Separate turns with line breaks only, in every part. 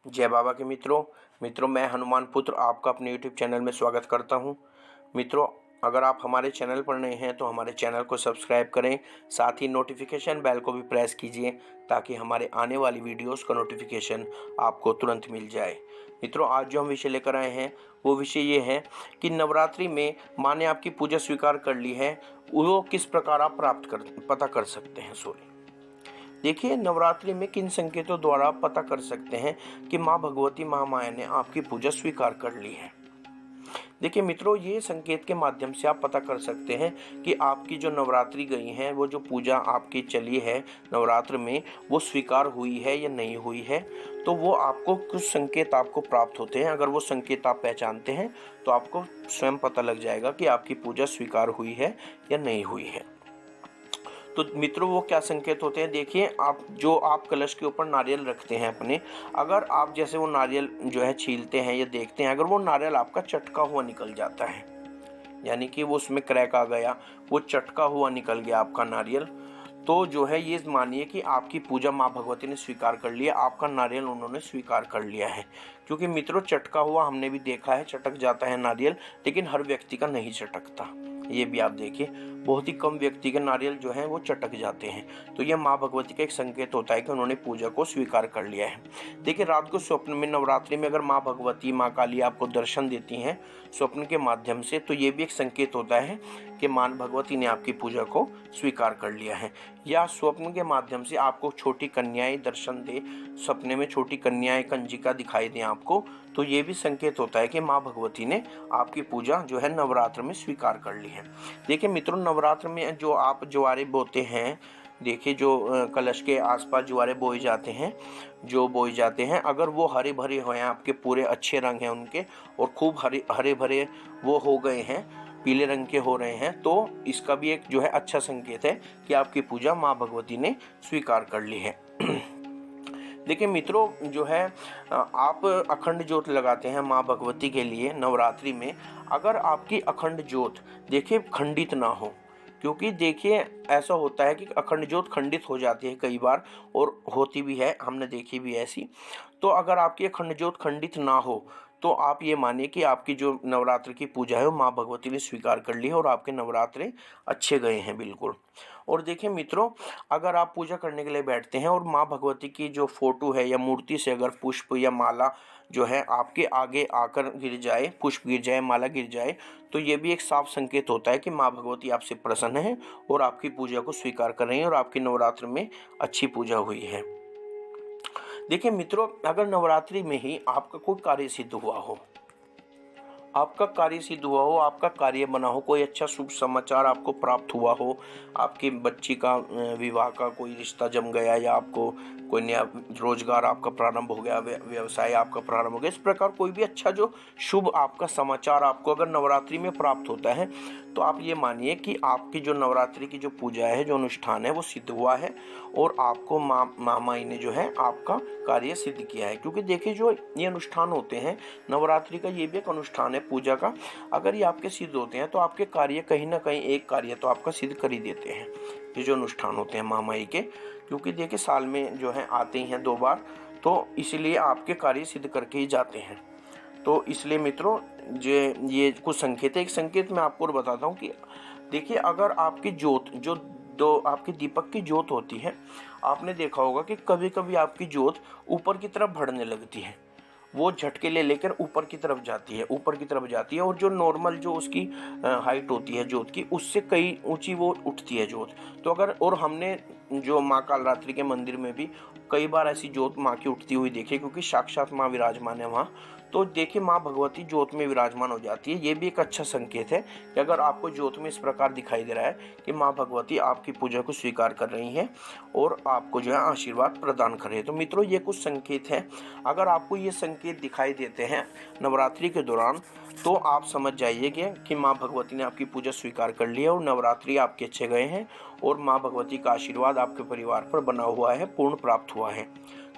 जय बाबा के मित्रों मैं हनुमान पुत्र आपका अपने यूट्यूब चैनल में स्वागत करता हूं। मित्रों, अगर आप हमारे चैनल पर नए हैं तो हमारे चैनल को सब्सक्राइब करें, साथ ही नोटिफिकेशन बेल को भी प्रेस कीजिए ताकि हमारे आने वाली वीडियोस का नोटिफिकेशन आपको तुरंत मिल जाए। मित्रों, आज जो हम विषय लेकर आए हैं वो विषय ये है कि नवरात्रि में माँ ने आपकी पूजा स्वीकार कर ली है, वो किस प्रकार आप पता कर सकते हैं। देखिए, नवरात्रि में किन संकेतों द्वारा आप पता कर सकते हैं कि माँ भगवती महामाया ने आपकी पूजा स्वीकार कर ली है। देखिए मित्रों, ये संकेत के माध्यम से आप पता कर सकते हैं कि आपकी जो नवरात्रि गई है, वो जो पूजा आपकी चली है नवरात्र में, वो स्वीकार हुई है या नहीं हुई है। तो वो आपको कुछ संकेत आपको प्राप्त होते हैं। अगर वो संकेत आप पहचानते हैं तो आपको स्वयं पता लग जाएगा कि आपकी पूजा स्वीकार हुई है या नहीं हुई है। तो मित्रों, वो क्या संकेत होते हैं? देखिए, आप कलश के ऊपर नारियल रखते हैं अपने, अगर आप जैसे वो नारियल जो है छीलते हैं या देखते हैं, अगर वो नारियल आपका चटका हुआ निकल जाता है, यानी कि वो उसमें क्रैक आ गया, वो चटका हुआ निकल गया आपका नारियल, तो जो है ये मानिए कि आपकी पूजा माँ भगवती ने स्वीकार कर लिया, आपका नारियल उन्होंने स्वीकार कर लिया है। क्योंकि मित्रों, चटका हुआ हमने भी देखा है, चटक जाता है नारियल, लेकिन हर व्यक्ति का नहीं चटकता। ये भी आप देखिए, बहुत ही कम व्यक्ति के नारियल जो हैं वो चटक जाते हैं। तो यह माँ भगवती का एक संकेत होता है कि उन्होंने पूजा को स्वीकार कर लिया है। देखिए, रात को स्वप्न में नवरात्रि में अगर माँ भगवती, माँ काली आपको दर्शन देती हैं स्वप्न के माध्यम से, तो ये भी एक संकेत होता है कि माँ भगवती ने आपकी पूजा को स्वीकार कर लिया है। या स्वप्न के माध्यम से आपको छोटी कन्याएं दर्शन दे, सपने में छोटी कन्याएं कंजिका दिखाई दें आपको, तो ये भी संकेत होता है कि माँ भगवती ने आपकी पूजा जो है नवरात्र में स्वीकार कर ली है। देखिए मित्रों, नवरात्र में जो आप ज्वारे बोते हैं, देखिए जो कलश के आसपास ज्वारे बोए जाते हैं, अगर वो हरे भरे हुए हैं, आपके पूरे अच्छे रंग हैं उनके और खूब हरे भरे वो हो गए हैं, पीले रंग के हो रहे हैं, तो इसका भी एक जो है अच्छा संकेत है कि आपकी पूजा माँ भगवती ने स्वीकार कर ली है। देखिए मित्रों, जो है आप अखंड ज्योत लगाते हैं माँ भगवती के लिए नवरात्रि में, अगर आपकी अखंड ज्योत देखिए खंडित ना हो, क्योंकि देखिए ऐसा होता है कि अखंड ज्योत खंडित हो जाती है कई बार, और होती भी है, हमने देखी भी ऐसी। तो अगर आपकी अखंड ज्योत खंडित ना हो तो आप ये मानिए कि आपकी जो नवरात्र की पूजा है वो माँ भगवती ने स्वीकार कर ली है और आपके नवरात्रे अच्छे गए हैं बिल्कुल। और देखिए मित्रों, अगर आप पूजा करने के लिए बैठते हैं और माँ भगवती की जो फोटो है या मूर्ति से अगर पुष्प या माला जो है आपके आगे आकर गिर जाए, पुष्प गिर जाए, माला गिर जाए, तो ये भी एक साफ संकेत होता है कि माँ भगवती आपसे प्रसन्न है और आपकी पूजा को स्वीकार कर रही हैं और आपकी नवरात्र में अच्छी पूजा हुई है। देखिए मित्रों, अगर नवरात्रि में ही आपका कोई कार्य सिद्ध हुआ हो, आपका कार्य बना हो, कोई अच्छा शुभ समाचार आपको प्राप्त हुआ हो, आपकी बच्ची का विवाह का कोई रिश्ता जम गया, या आपको कोई नया रोजगार आपका प्रारंभ हो गया, व्यवसाय आपका प्रारंभ हो गया, इस प्रकार कोई भी अच्छा जो शुभ आपका समाचार आपको अगर नवरात्रि में प्राप्त होता है, तो आप ये मानिए कि आपकी जो नवरात्रि की जो पूजा है, जो अनुष्ठान है, वो सिद्ध हुआ है और आपको माई ने जो है आपका कार्य सिद्ध किया है। क्योंकि देखिए, जो ये अनुष्ठान होते हैं नवरात्रि का, ये भी एक अनुष्ठान है पूजा का, अगर ये आपके सिद्ध होते हैं तो आपके कार्य कहीं ना कहीं एक कार्य तो आपका सिद्ध कर ही देते हैं ये जो अनुष्ठान होते हैं महामाई के। क्योंकि देखिए, साल में जो है आते ही हैं 2 बार, तो इसलिए आपके कार्य सिद्ध करके ही जाते हैं। तो इसलिए मित्रों, ये कुछ संकेत है। एक संकेत मैं आपको बताता हूँ कि देखिए, अगर आपकी ज्योत जो दो आपकी दीपक की ज्योत होती है, आपने देखा होगा कि कभी कभी आपकी ज्योत ऊपर की तरफ बढ़ने लगती है, वो झटके ले लेकर ऊपर की तरफ जाती है और जो नॉर्मल जो उसकी हाइट होती है ज्योत की, उससे कई ऊंची वो उठती है ज्योत। तो अगर, और हमने जो माँ कालरात्रि के मंदिर में भी कई बार ऐसी ज्योत माँ की उठती हुई देखी, क्योंकि साक्षात माँ विराजमान है वहाँ। तो देखिए, माँ भगवती ज्योत में विराजमान हो जाती है। ये भी एक अच्छा संकेत है कि अगर आपको ज्योत में इस प्रकार दिखाई दे रहा है कि माँ भगवती आपकी पूजा को स्वीकार कर रही हैं और आपको जो है आशीर्वाद प्रदान कर रही है। तो मित्रों, ये कुछ संकेत हैं। अगर आपको ये संकेत दिखाई देते हैं नवरात्रि के दौरान, तो आप समझ जाइए कि माँ भगवती ने आपकी पूजा स्वीकार कर ली है और नवरात्रि आपके अच्छे गए हैं और माँ भगवती का आशीर्वाद आपके परिवार पर बना हुआ है, पूर्ण प्राप्त हुआ है।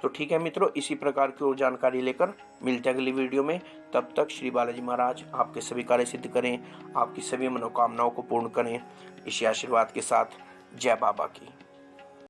तो ठीक है मित्रों, इसी प्रकार की और जानकारी लेकर मिलते हैं अगली वीडियो में। तब तक श्री बालाजी महाराज आपके सभी कार्य सिद्ध करें, आपकी सभी मनोकामनाओं को पूर्ण करें। इसी आशीर्वाद के साथ जय बाबा की।